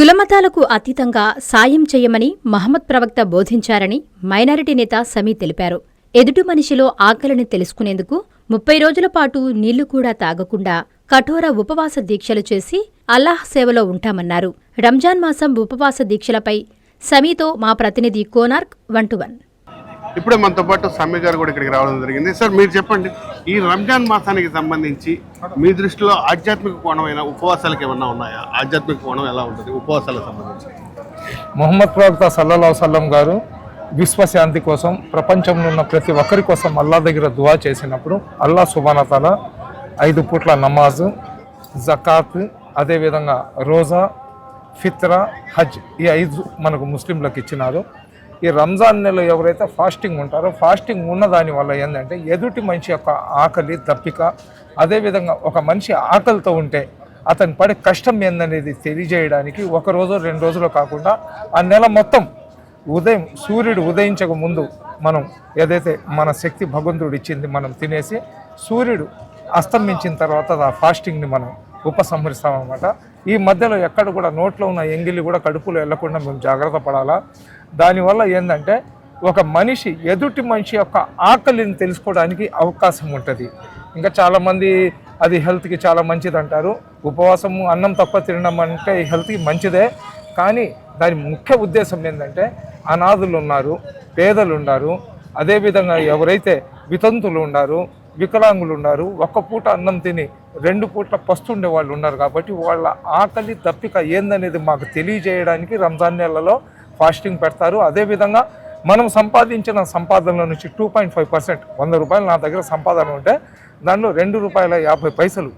కులమతాలకు అతీతంగా సాయం చేయమని మహమ్మద్ ప్రవక్త బోధించారని మైనారిటీ నేత సమీ తెలిపారు. ఎదుటి మనిషిలో ఆకలిని తెలుసుకునేందుకు 30 రోజుల పాటు నీళ్లు కూడా తాగకుండా కఠోర ఉపవాస దీక్షలు చేసి అల్లాహ్ సేవలో ఉంటామన్నారు. రంజాన్ మాసం ఉపవాస దీక్షలపై సమీతో మా ప్రతినిధి కోనార్క్ 1-1. ఇప్పుడే మనతో పాటు సమీ గారు కూడా ఇక్కడికి రావడం జరిగింది. సార్, మీరు చెప్పండి, ఈ రంజాన్ మాసానికి సంబంధించి మీ దృష్టిలో ఆధ్యాత్మిక కోణమైన ఉపవాసాలకు ఏమన్నా ఉన్నాయా? ఆధ్యాత్మిక కోణం ఎలా ఉంటుంది ఉపవాసాలకు సంబంధించి? మొహమ్మద్ ప్రవక్త సల్లల్లాహు అలైహి వసల్లం గారు విశ్వశాంతి కోసం ప్రపంచంలో ఉన్న ప్రతి ఒక్కరి కోసం అల్లా దగ్గర దువా చేసినప్పుడు అల్లా సుబ్హానహు వ తఆలా 5 పూట్ల నమాజు, జకాత్, అదేవిధంగా రోజా, ఫిత్రా, హజ్ ఈ 5 మనకు ముస్లింలకు ఇచ్చినారు. ఈ రంజాన్ నెలలో ఎవరైతే ఫాస్టింగ్ ఉంటారో ఫాస్టింగ్ ఉన్న దాని వల్ల ఏంటంటే ఎదుటి మనిషి యొక్క ఆకలి దప్పిక, అదేవిధంగా ఒక మనిషి ఆకలితో ఉంటే అతని పడే కష్టం ఏందనేది తెలియజేయడానికి 1 రోజు 2 రోజులు కాకుండా ఆ నెల మొత్తం ఉదయం సూర్యుడు ఉదయించక ముందు మనం ఏదైతే మన శక్తి భగవంతుడు ఇచ్చింది మనం తినేసి సూర్యుడు అస్తమించిన తర్వాత ఆ ఫాస్టింగ్ని మనం ఉపసంహరిస్తామన్నమాట. ఈ మధ్యలో ఎక్కడ కూడా నోట్లో ఉన్న ఎంగిలి కూడా కడుపులో వెళ్లకుండా మేము జాగ్రత్త పడాలా. దానివల్ల ఏంటంటే ఒక మనిషి ఎదుటి మనిషి యొక్క ఆకలిని తెలుసుకోవడానికి అవకాశం ఉంటుంది. ఇంకా చాలామంది అది హెల్త్కి చాలా మంచిది అంటారు. ఉపవాసము అన్నం తప్ప తినడం అంటే హెల్త్కి మంచిదే, కానీ దాని ముఖ్య ఉద్దేశం ఏంటంటే అనాథులు ఉన్నారు, పేదలు ఉన్నారు, అదేవిధంగా ఎవరైతే వితంతులు ఉన్నారు, వికలాంగులు ఉన్నారు, 1 పూట అన్నం తిని 2 పూట్ల పస్తుండే వాళ్ళు ఉన్నారు. కాబట్టి వాళ్ళ ఆకలి దప్పిక ఏందనేది మాకు తెలియజేయడానికి రంజాన్ నెలలో ఫాస్టింగ్ పెడతారు. అదేవిధంగా మనం సంపాదించిన సంపాదనలో నుంచి 2.5% 100 రూపాయలు నా దగ్గర సంపాదన ఉంటే దానిలో ₹2.50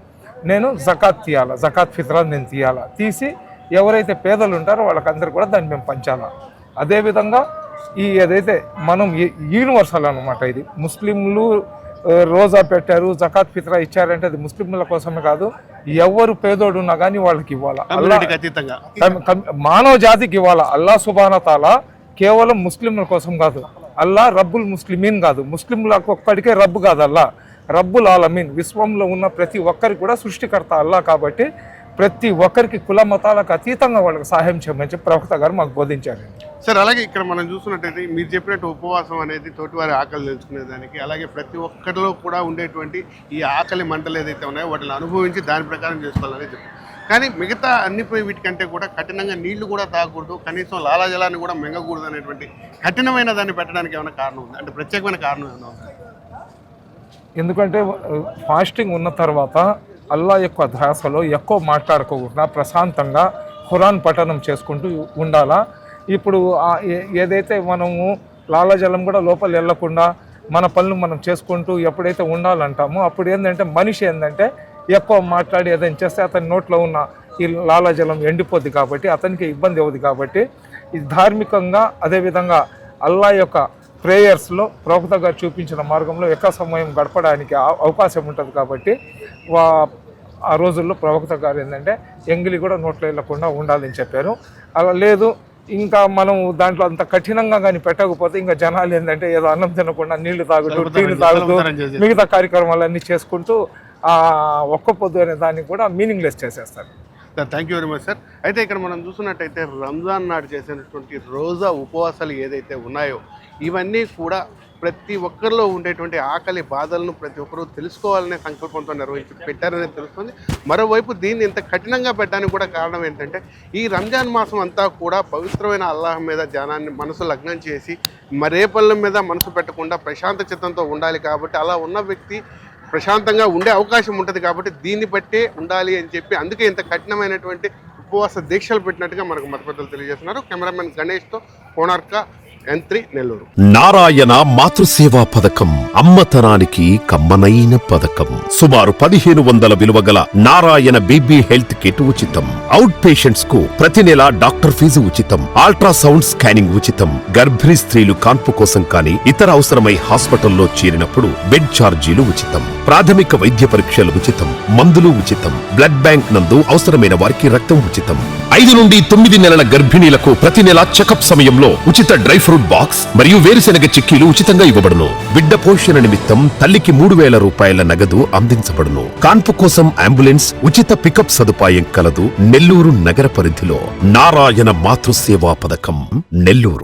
నేను జకాత్ తీయాలా, జకాత్ ఫిత్రా నేను తీయాలా, తీసి ఎవరైతే పేదలు ఉంటారో వాళ్ళకందరూ కూడా దాన్ని మేము పంచాలా. అదేవిధంగా ఈ ఏదైతే మనం యూనివర్సల్ అనమాట, ఇది ముస్లింలు రోజా పెట్టారు, జకాత్ ఫిత్రా ఇచ్చారంటే అది ముస్లింల కోసమే కాదు, ఎవరు పేదోడు ఉన్నా కానీ వాళ్ళకి ఇవ్వాలా, మానవ జాతికి ఇవ్వాలా. అల్లా సుబ్హానహు వ తఆలా కేవలం ముస్లింల కోసం కాదు, అల్లా రబ్బుల్ ముస్లిమీన్ కాదు, ముస్లింలకు ఒక్కడికే రబ్బు కాదు, అల్లా రబ్బుల్ ఆలమీన్, విశ్వంలో ఉన్న ప్రతి ఒక్కరికి కూడా సృష్టికర్త అల్లా. కాబట్టి ప్రతి ఒక్కరికి కుల మతాలకు అతీతంగా వాళ్ళకి సహాయం చేయమని చెప్పి ప్రవక్త గారు మాకు బోధించారు. సార్, అలాగే ఇక్కడ మనం చూస్తున్నట్టయితే మీరు చెప్పినట్టు ఉపవాసం అనేది తోటివారి ఆకలి తెలుసుకునేదానికి, అలాగే ప్రతి ఒక్కరిలో కూడా ఉండేటువంటి ఈ ఆకలి మంటలు ఏదైతే ఉన్నాయో వాటిని అనుభవించి దాని ప్రకారం చేసుకోవాలని చెప్పారు. కానీ మిగతా అన్ని వీటికంటే కూడా కఠినంగా నీళ్లు కూడా తాగకూడదు, కనీసం లాలాజలాన్ని కూడా మింగకూడదు అనేటువంటి కఠినమైన దాన్ని పెట్టడానికి ఏమైనా కారణం ఉంది అంటే ప్రత్యేకమైన కారణం ఏమైనా ఉంది? ఎందుకంటే ఫాస్టింగ్ ఉన్న తర్వాత అల్లా యొక్క ధ్యాసలో ఎక్కువ మాట్లాడుకోకుండా ప్రశాంతంగా ఖురాన్ పఠనం చేసుకుంటూ ఉండాలా. ఇప్పుడు ఏదైతే మనము లాలాజలం కూడా లోపల వెళ్ళకుండా మన పనులు మనం చేసుకుంటూ ఎప్పుడైతే ఉండాలంటామో అప్పుడు ఏంటంటే మనిషి ఏంటంటే ఎక్కువ మాట్లాడి ఏదైనా చేస్తే అతని నోట్లో ఉన్న ఈ లాలాజలం ఎండిపోద్ది, కాబట్టి అతనికి ఇబ్బంది అవుతుంది. కాబట్టి ఇది ధార్మికంగా అదేవిధంగా అల్లా యొక్క ప్రేయర్స్లో ప్రవక్త గారు చూపించిన మార్గంలో ఎక్కువ సమయం గడపడానికి అవకాశం ఉంటుంది. కాబట్టి ఆ రోజుల్లో ప్రవక్త గారు ఏంటంటే ఎంగిలి కూడా నోట్లో వెళ్ళకుండా ఉండాలని చెప్పారు. అలా లేదు ఇంకా మనం దాంట్లో అంత కఠినంగా కానీ పెట్టకపోతే ఇంకా జనాలు ఏంటంటే ఏదో అన్నం తినకుండా నీళ్లు తాగుతూ టీలు తాగుతూ మిగతా కార్యక్రమాలన్నీ చేసుకుంటూ ఒక్క పొద్దు అనే దాన్ని కూడా మీనింగ్లెస్ చేసేస్తారు. Thank you very much sir. అయితే ఇక్కడ మనం చూస్తున్నట్టయితే రంజాన్ నాడు చేసినటువంటి రోజా ఉపవాసాలు ఏదైతే ఉన్నాయో ఇవన్నీ కూడా ప్రతి ఒక్కరిలో ఉండేటువంటి ఆకలి బాధలను ప్రతి ఒక్కరూ తెలుసుకోవాలనే సంకల్పంతో పెట్టారనేది తెలుస్తుంది. మరోవైపు దీన్ని ఇంత కఠినంగా పెట్టడానికి కూడా కారణం ఏంటంటే ఈ రంజాన్ మాసం అంతా కూడా పవిత్రమైన అల్లాహ్ మీద ధ్యానాన్ని మనసు లగ్నం చేసి మరే పనుల మీద మనసు పెట్టకుండా ప్రశాంత చిత్తంతో ఉండాలి. కాబట్టి అలా ఉన్న వ్యక్తి ప్రశాంతంగా ఉండే అవకాశం ఉంటుంది. కాబట్టి దీన్ని బట్టే ఉండాలి అని చెప్పి అందుకే ఇంత కఠినమైనటువంటి ఉపవాస దీక్షలు పెట్టినట్టుగా మనకు మత పెద్దలు తెలియజేస్తున్నారు. కెమెరామెన్ గణేష్తో కోనార్క N3 నెల్లూరు. నారాయణ మాతృసేవా పథకం అమ్మతనానికి కమ్మనైన పథకం. సుమారు 1500 విలువగల నారాయణ బీబీ హెల్త్ కిట్ ఉచితం. అవుట్ పేషెంట్స్ కు ప్రతి నెల డాక్టర్ ఫీజు ఉచితం. అల్ట్రాసౌండ్ స్కానింగ్ ఉచితం. గర్భిణీ స్త్రీలు కాన్పు కోసం కానీ ఇతర అవసరమై హాస్పిటల్లో చేరినప్పుడు బెడ్ ఛార్జీలు ఉచితం. ప్రాథమిక వైద్య పరీక్షలు ఉచితం. మందులు ఉచితం. బ్లడ్ బ్యాంక్ నందు అవసరమైన వారికి రక్తం ఉచితం. 5 నుండి 9 నెలల గర్భిణీలకు ప్రతి నెల చెకప్ సమయంలో ఉచిత డ్రై ఫ్రూట్ ఫ్రూట్ బాక్స్ మరియు వేరుశెనగ చిక్కీలు ఉచితంగా ఇవ్వబడును. బిడ్డ పోషణ నిమిత్తం తల్లికి 3,000 రూపాయల నగదు అందించబడును. కాన్పు కోసం అంబులెన్స్ ఉచిత పికప్ సదుపాయం కలదు. నెల్లూరు నగర పరిధిలో నారాయణ మాతృసేవా పథకం, నెల్లూరు.